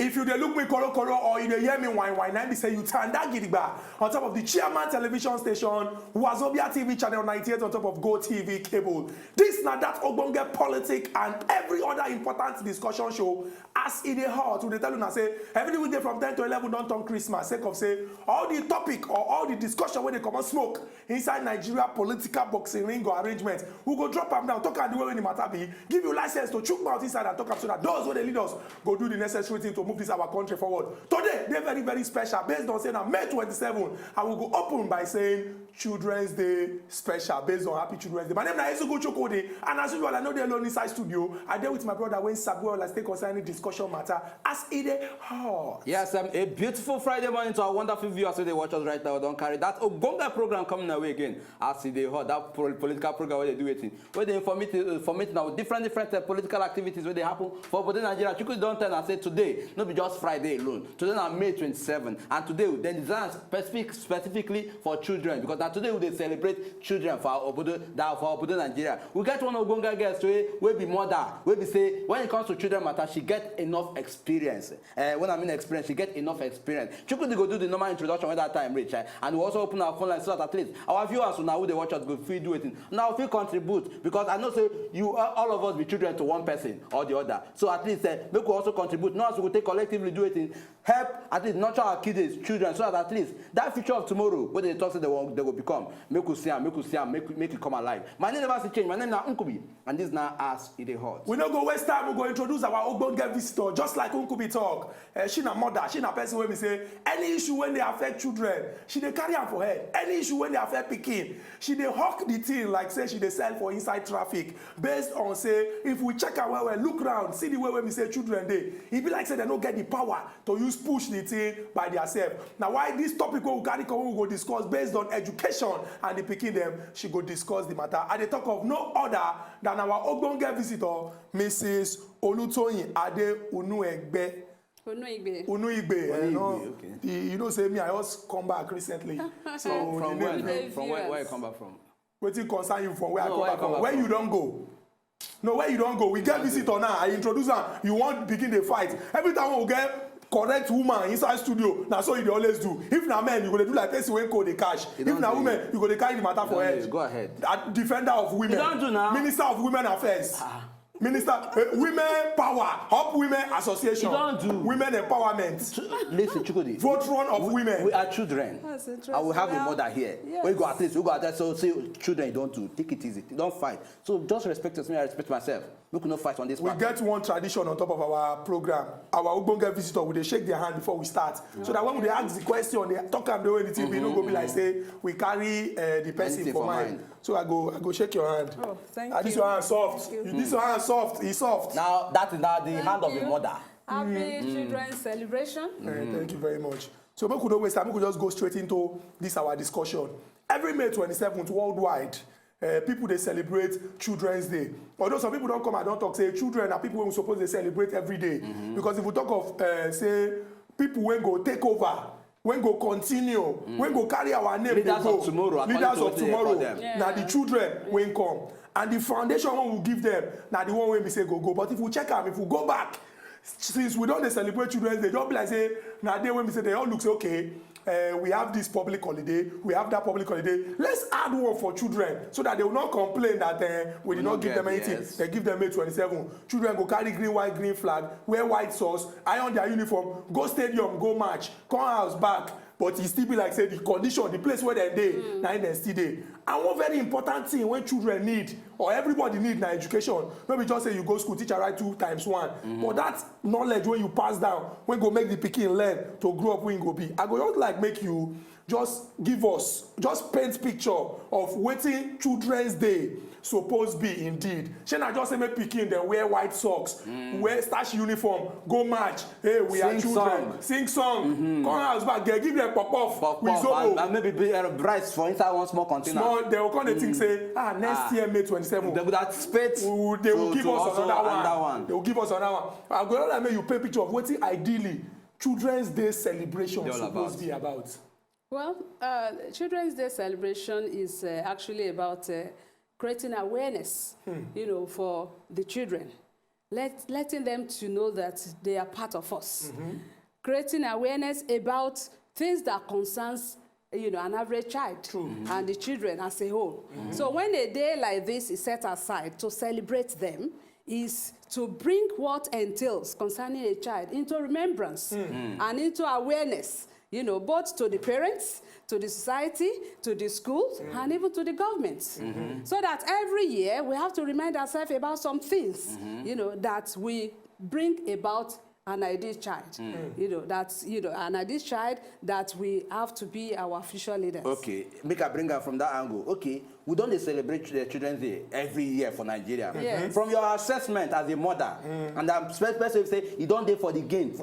If you dey look me koro or you dey hear me whine, I be say you turn that gidigba on top of the Chairman television station, Wazobia TV channel 98 on top of Go TV cable. This na that ogbonge politic and every other important discussion show as e dey hot. We dey tell una say every weekday from 10 to 11 don turn Christmas sake of say all the topic or all the discussion wey dey comot smoke inside Nigeria political boxing ring or arrangement, we go drop am down, talk am the way the matter be, give you license to chook mouth inside and talk am so that those wey dey lead us go do the necessary thing to move this our country forward. Today dey very very special based on say na May 27 and we go open by saying Children's Day special based on Happy Children's Day. My name na Ezugo Chokode and as usual I know dey alone inside studio. I dey with my brother wey sabi well as take concerning discussion matter as e dey hot. Yes, a beautiful Friday morning to our wonderful viewers who they watch us right now. Don't carry that Ogbonga program coming away again as e dey hot. That political program where they do it, where they informate now different political activities where they happen for both Nigeria. Chukwu don't tell and say today, not be just Friday alone. Today na May 27, and today they design specifically for children because that today we celebrate children for our Obodo Nigeria. We get one Ogbonga guest we be mother, we be say when it comes to children matter, she get enough experience. When I mean experience, she get enough experience. Chukwu go do the normal introduction when that time reach, and we also open our phone line so that at least our viewers now who they watch us go feel do it. Now feel contribute because I know say you all of us be children to one person or the other. So at least make we also contribute. Now so we take collectively do it in help at least nurture our kids, children, so that at least that future of tomorrow when they talk say they will become. Make we see them, make it come alive. My name never change. My name is Nkubi, and this now as it is hot. We no go waste time. We go introduce our Ogbonge visitor, just like Nkubi talk. She na mother, she na person when we say any issue when they affect children, she dey carry am for head. Any issue when they affect pikin, she dey hawk the thing like say she dey sell for inside traffic. Based on say if we check her well, look round, see the way when we say children dey, e be like say they no get the power to use push the thing by themselves. Now why this topic wey we carry come, we go discuss based on education and the pikin them, she go discuss the matter. And they talk of no other than our Ogbonge visitor, Mrs. Olutoyin Ade Unuegbe. Unuigbe. Okay. You know, say me, I just come back recently. So from where you come back from? What you concern you from where I come back from? Where you don't go? No, where you don't go. We get visitor now. I introduce her. You want begin the fight. Every time we get correct woman inside studio, now so you always do. If na men, you go to do like person when call the cash. If na women, you go to carry the matter for head. Go ahead. Defender of women. You don't do now. Minister of Women Affairs. Minister, Women Power, Up Women Association, Women Empowerment. Listen, Chukudi. Vote of women. We are children. I will have a mother here. Yes. We go at least, so say children don't do. Take it easy. Don't fight. So just respect us. Me, I respect myself. We could not fight on this. We get one tradition on top of our program. Our Ogbonge visitor, we they shake their hand before we start, so that when they ask the question, they talk and do anything. We don't go be like say we carry the person for mind. So I go shake your hand. Oh, thank you. This your hand soft. This your hand soft. It's soft. Now that is now the hand of the mother. Happy Children's Celebration. Thank you very much. So we could not waste time. We could just go straight into this our discussion. Every May 27th worldwide, people they celebrate Children's Day. Although some people don't come and don't talk, say children are people who suppose they celebrate every day. Because if we talk of say people when go take over, when go continue, when go carry our name, leaders of tomorrow, now the children when come. And the foundation one will give them, now the one when we say go. But if we check them, if we go back, since we don't celebrate Children's Day, don't be like say, now they when we say they all look say, okay, we have this public holiday, we have that public holiday. Let's add one for children so that they will not complain that we did not give them anything. Yes. They give them May 27. Children go carry green, white, green flag, wear white socks, iron their uniform, go stadium, go match, come house back. But it still be like say the condition, the place where they dey, now they still dey. And one very important thing when children need or everybody need na education. Maybe just say you go school, teacher write 2 times 1. But that knowledge when you pass down, when go make the pikin learn to grow up when go be. I go just like make you just give us, just paint picture of wetin Children's Day supposed be indeed. Shey na just say make pikin dem wear white socks, wear starch uniform, go match. Hey, we are children. Sing song. Come house back, give them pop-off with zobo. And maybe rice for inside one small container. Small, they will come and think say, next year May 27. They would have spent. They will give us another one. They will give us another one. I'm going to make you paint picture of wetin ideally Children's Day celebration supposed to be about. Well, Children's Day celebration is actually about creating awareness, you know, for the children. letting them to know that they are part of us. Creating awareness about things that concerns an average child and the children as a whole. So when a day like this is set aside to celebrate them, is to bring what entails concerning a child into remembrance and into awareness, both to the parents, to the society, to the schools, and even to the government. So that every year we have to remind ourselves about some things, that we bring about an ideal child. An ideal child that we have to be our future leaders. Okay, make a bring her from that angle. Okay, we don't celebrate the Children's Day every year for Nigeria. Yes. From your assessment as a mother, and I'm especially say you don't day for the gain.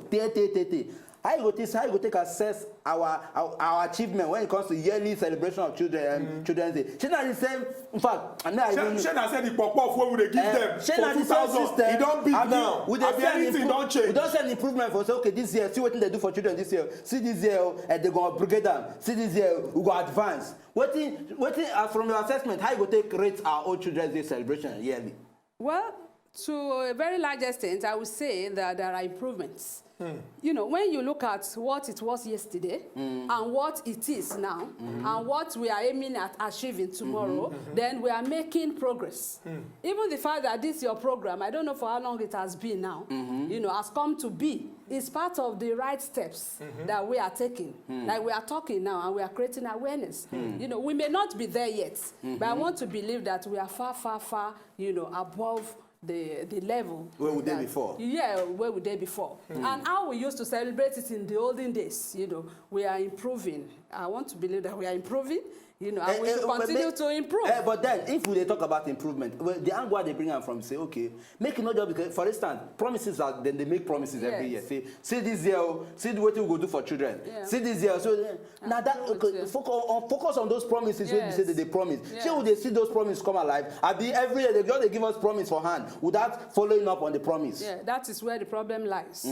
How you go take assess our achievement when it comes to yearly celebration of Children's Day? Shouldn't the same? In fact, I'm not even. Shouldn't I say the pop-up when we give them for 2000? It don't big now. Anything don't change. We don't see an improvement for say okay this year. See what they do for children this year. See this year they go upgrade them. See this year we go advance. What from your assessment? How you go take rate our own Children's Day celebration yearly? Well, to a very large extent, I would say that there are improvements. When you look at what it was yesterday and what it is now and what we are aiming at achieving tomorrow, then we are making progress. Even the fact that this your program, I don't know for how long it has been now, has come to be, is part of the right steps that we are taking. Like we are talking now and we are creating awareness. We may not be there yet, but I want to believe that we are far, far, far, above the level. Where were they before? Yeah, where were they before? And how we used to celebrate it in the olden days, we are improving. I want to believe that we are improving, and we should continue to improve. But then, if we talk about improvement, the angle they bring them from say, okay, make it not just because, for instance, promises are, then they make promises every year. See this year, see what we go do for children. See this year, so now that focus on those promises where we say that they promise. See when they see those promises come alive. Every year they give us promise for hand without following up on the promise. Yeah, that is where the problem lies.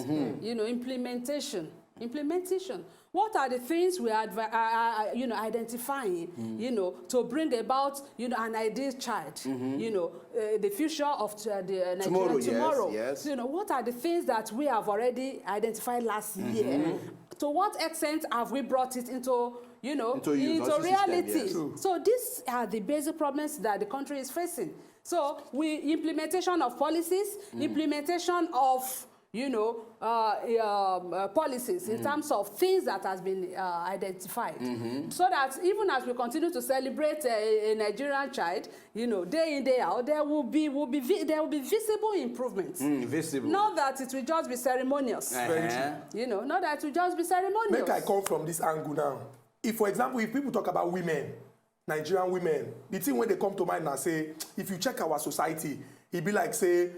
Implementation. What are the things we are identifying, to bring about, an ideal child, the future of the Nigerian tomorrow. Yes. What are the things that we have already identified last year? To what extent have we brought it into reality? System, yes. So these are the basic problems that the country is facing. So implementation of policies, implementation of policies in terms of things that has been identified, so that even as we continue to celebrate a Nigerian child, day in day out, there will be visible improvements. Visible. Not that it will just be ceremonious. Not that it will just be ceremonious. Make I come from this angle now. If, for example, if people talk about women, Nigerian women, the thing when they come to mind now say, if you check our society, it be like say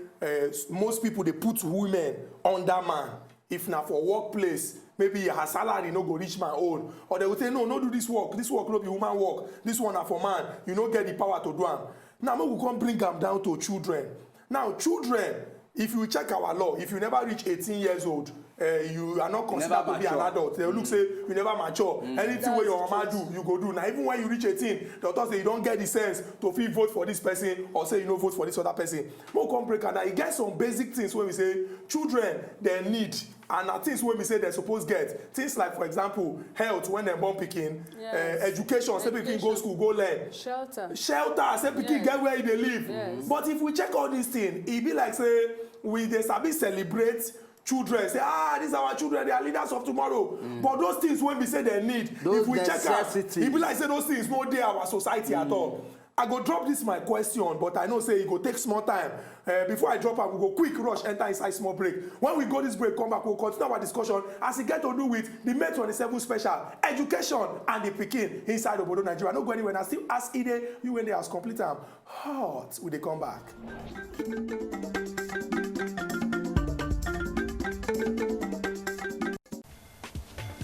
most people they put women under man. If not for workplace, maybe her salary no go reach my own, or they will say no do this work no be woman work, this one are for man, you no get the power to do am. Now we come bring them down to children. Now children, if you check our law, if you never reach 18 years old, you are not considered to be an adult. They look say you never mature. Anything where your mama do, you go do. Now even when you reach 18, the doctor say you don't get the sense to feel vote for this person or say you no vote for this other person. More come break and now you get some basic things when we say children they need, and are things when we say they're supposed to get. Things like, for example, health when they're born picking, education, say people go school, go learn. Shelter, say people get where they live. Yes. But if we check all these things, it be like say we they sabi celebrate children, say these are our children, they are leaders of tomorrow. But those things when we say they need, those if we check out, it be like say those things no dey our society at all. I go drop this my question, but I know say it go take small time. Before I drop am, we go quick rush enter inside small break. When we go this break, come back, we'll continue our discussion as it get to do with the May 27 special, education and the pikin inside Obodo Nigeria. No go anywhere. I still ask Ide, you when they has complete am. Hot, will they come back?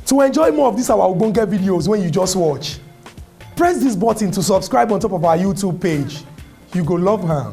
To enjoy more of these our Ogbonge videos when you just watch, press this button to subscribe on top of our YouTube page. You go love am.